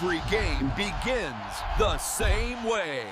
Every game begins the same way.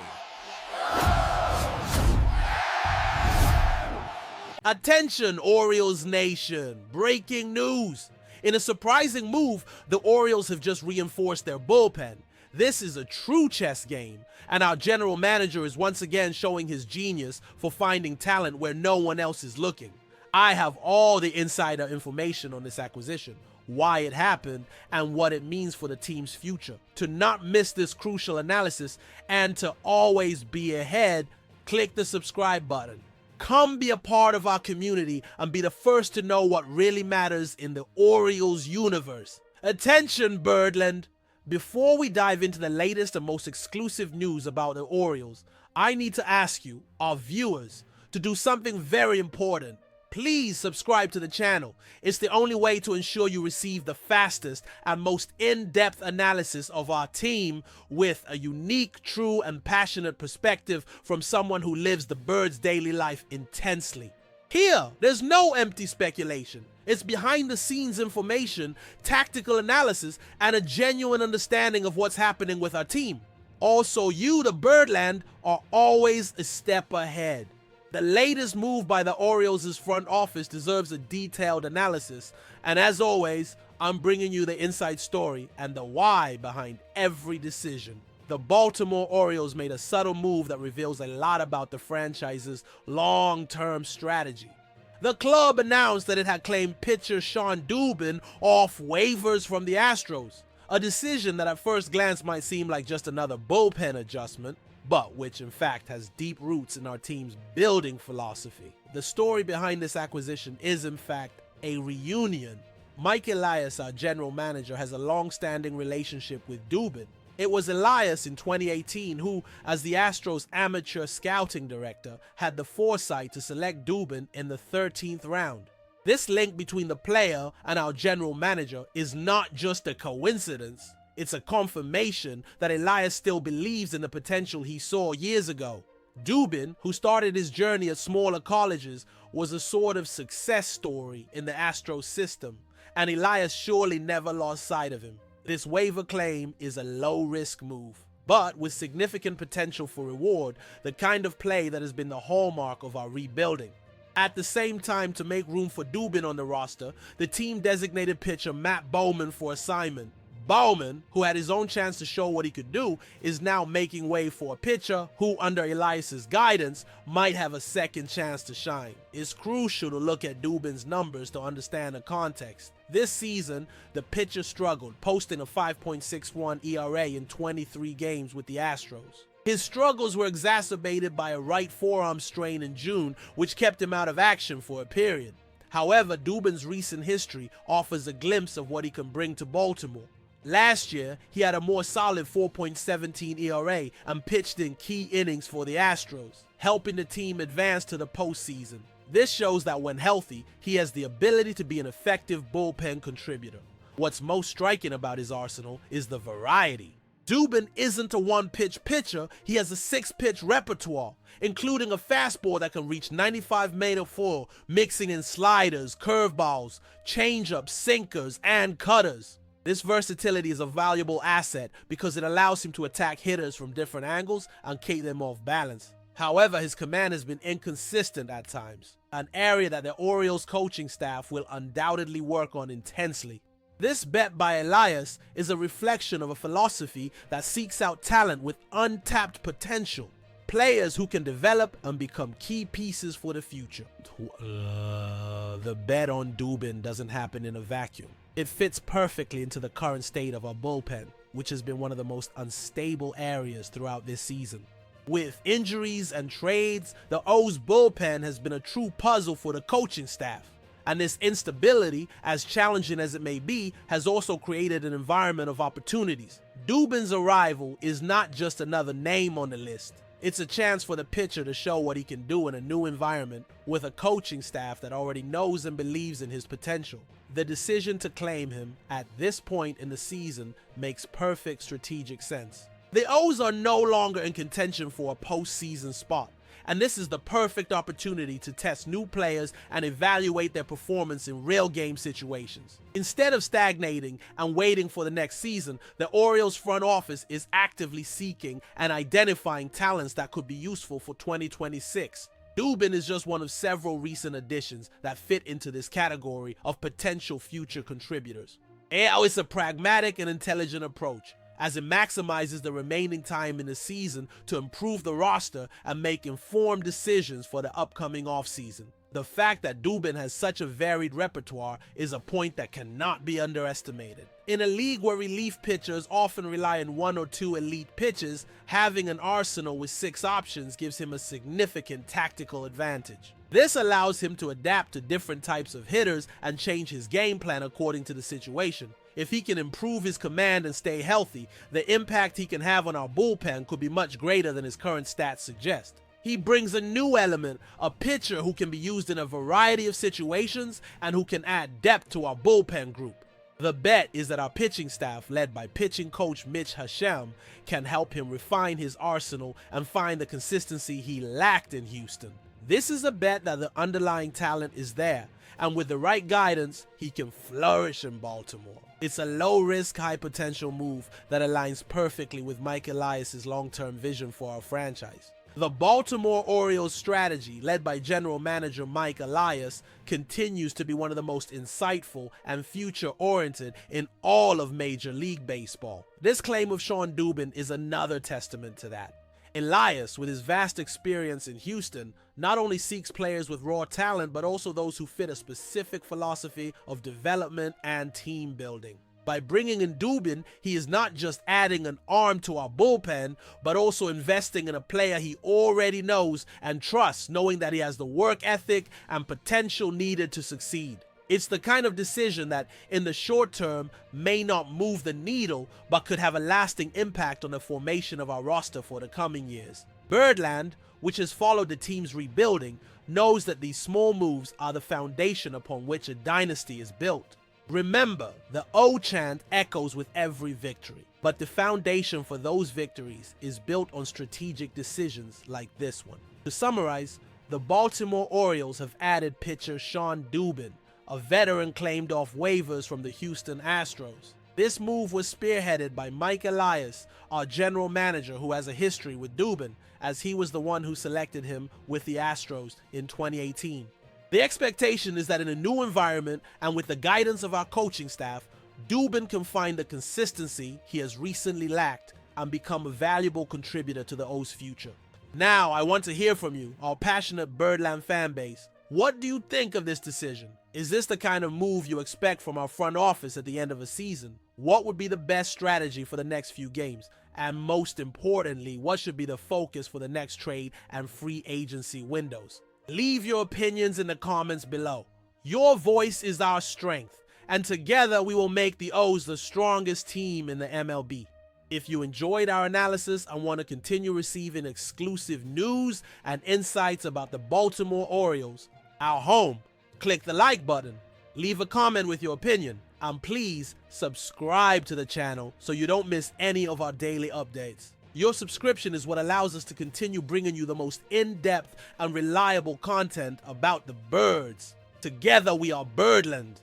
Attention, Orioles Nation! Breaking news! In a surprising move, the Orioles have just reinforced their bullpen. This is a true chess game, and our general manager is once again showing his genius for finding talent where no one else is looking. I have all the insider information on this acquisition, why it happened, and what it means for the team's future. To not miss this crucial analysis and to always be ahead, click the subscribe button. Come be a part of our community and be the first to know what really matters in the Orioles universe. Attention, Birdland! Before we dive into the latest and most exclusive news about the Orioles, I need to ask you, our viewers, to do something very important. Please subscribe to the channel. It's the only way to ensure you receive the fastest and most in-depth analysis of our team with a unique, true, and passionate perspective from someone who lives the Birds' daily life intensely. Here, there's no empty speculation. It's behind-the-scenes information, tactical analysis, and a genuine understanding of what's happening with our team. Also, you, the Birdland, are always a step ahead. The latest move by the Orioles' front office deserves a detailed analysis, and as always, I'm bringing you the inside story and the why behind every decision. The Baltimore Orioles made a subtle move that reveals a lot about the franchise's long-term strategy. The club announced that it had claimed pitcher Shawn Dubin off waivers from the Astros, a decision that at first glance might seem like just another bullpen adjustment, but which in fact has deep roots in our team's building philosophy. The story behind this acquisition is in fact a reunion. Mike Elias, our general manager, has a long-standing relationship with Dubin. It was Elias in 2018 who, as the Astros' amateur scouting director, had the foresight to select Dubin in the 13th round. This link between the player and our general manager is not just a coincidence. It's a confirmation that Elias still believes in the potential he saw years ago. Dubin, who started his journey at smaller colleges, was a sort of success story in the Astros system, and Elias surely never lost sight of him. This waiver claim is a low-risk move, but with significant potential for reward, the kind of play that has been the hallmark of our rebuilding. At the same time, to make room for Dubin on the roster, the team designated pitcher Matt Bowman for assignment. Bowman, who had his own chance to show what he could do, is now making way for a pitcher who, under Elias' guidance, might have a second chance to shine. It's crucial to look at Dubin's numbers to understand the context. This season, the pitcher struggled, posting a 5.61 ERA in 23 games with the Astros. His struggles were exacerbated by a right forearm strain in June, which kept him out of action for a period. However, Dubin's recent history offers a glimpse of what he can bring to Baltimore. Last year, he had a more solid 4.17 ERA and pitched in key innings for the Astros, helping the team advance to the postseason. This shows that when healthy, he has the ability to be an effective bullpen contributor. What's most striking about his arsenal is the variety. Dubin isn't a one-pitch pitcher, he has a 6-pitch repertoire, including a fastball that can reach 95 mph, mixing in sliders, curveballs, changeups, sinkers, and cutters. This versatility is a valuable asset because it allows him to attack hitters from different angles and keep them off balance. However, his command has been inconsistent at times, an area that the Orioles coaching staff will undoubtedly work on intensely. This bet by Elias is a reflection of a philosophy that seeks out talent with untapped potential, players who can develop and become key pieces for the future. The bet on Dubin doesn't happen in a vacuum. It fits perfectly into the current state of our bullpen, which has been one of the most unstable areas throughout this season. With injuries and trades, the O's bullpen has been a true puzzle for the coaching staff. And this instability, as challenging as it may be, has also created an environment of opportunities. Dubin's arrival is not just another name on the list. It's a chance for the pitcher to show what he can do in a new environment with a coaching staff that already knows and believes in his potential. The decision to claim him at this point in the season makes perfect strategic sense. The O's are no longer in contention for a postseason spot, and this is the perfect opportunity to test new players and evaluate their performance in real game situations. Instead of stagnating and waiting for the next season, the Orioles front office is actively seeking and identifying talents that could be useful for 2026. Dubin is just one of several recent additions that fit into this category of potential future contributors. It's a pragmatic and intelligent approach, as it maximizes the remaining time in the season to improve the roster and make informed decisions for the upcoming offseason. The fact that Dubin has such a varied repertoire is a point that cannot be underestimated. In a league where relief pitchers often rely on 1 or 2 elite pitches, having an arsenal with 6 options gives him a significant tactical advantage. This allows him to adapt to different types of hitters and change his game plan according to the situation. If he can improve his command and stay healthy, the impact he can have on our bullpen could be much greater than his current stats suggest. He brings a new element, a pitcher who can be used in a variety of situations and who can add depth to our bullpen group. The bet is that our pitching staff, led by pitching coach Mitch Hashem, can help him refine his arsenal and find the consistency he lacked in Houston. This is a bet that the underlying talent is there, and with the right guidance, he can flourish in Baltimore. It's a low-risk, high-potential move that aligns perfectly with Mike Elias' long-term vision for our franchise. The Baltimore Orioles strategy, led by General Manager Mike Elias, continues to be one of the most insightful and future-oriented in all of Major League Baseball. This claim of Shawn Dubin is another testament to that. Elias, with his vast experience in Houston, not only seeks players with raw talent, but also those who fit a specific philosophy of development and team building. By bringing in Dubin, he is not just adding an arm to our bullpen, but also investing in a player he already knows and trusts, knowing that he has the work ethic and potential needed to succeed. It's the kind of decision that, in the short term, may not move the needle, but could have a lasting impact on the formation of our roster for the coming years. Birdland, which has followed the team's rebuilding, knows that these small moves are the foundation upon which a dynasty is built. Remember, the O chant echoes with every victory, but the foundation for those victories is built on strategic decisions like this one. To summarize, the Baltimore Orioles have added pitcher Shawn Dubin, a veteran claimed off waivers from the Houston Astros. This move was spearheaded by Mike Elias, our general manager, who has a history with Dubin, as he was the one who selected him with the Astros in 2018. The expectation is that in a new environment and with the guidance of our coaching staff, Dubin can find the consistency he has recently lacked and become a valuable contributor to the O's future. Now, I want to hear from you, our passionate Birdland fan base. What do you think of this decision? Is this the kind of move you expect from our front office at the end of a season? What would be the best strategy for the next few games? And most importantly, what should be the focus for the next trade and free agency windows? Leave your opinions in the comments below. Your voice is our strength, and together we will make the O's the strongest team in the MLB. If you enjoyed our analysis and want to continue receiving exclusive news and insights about the Baltimore Orioles, our home, click the like button, leave a comment with your opinion, and please subscribe to the channel so you don't miss any of our daily updates. Your subscription is what allows us to continue bringing you the most in-depth and reliable content about the birds. Together we are Birdland.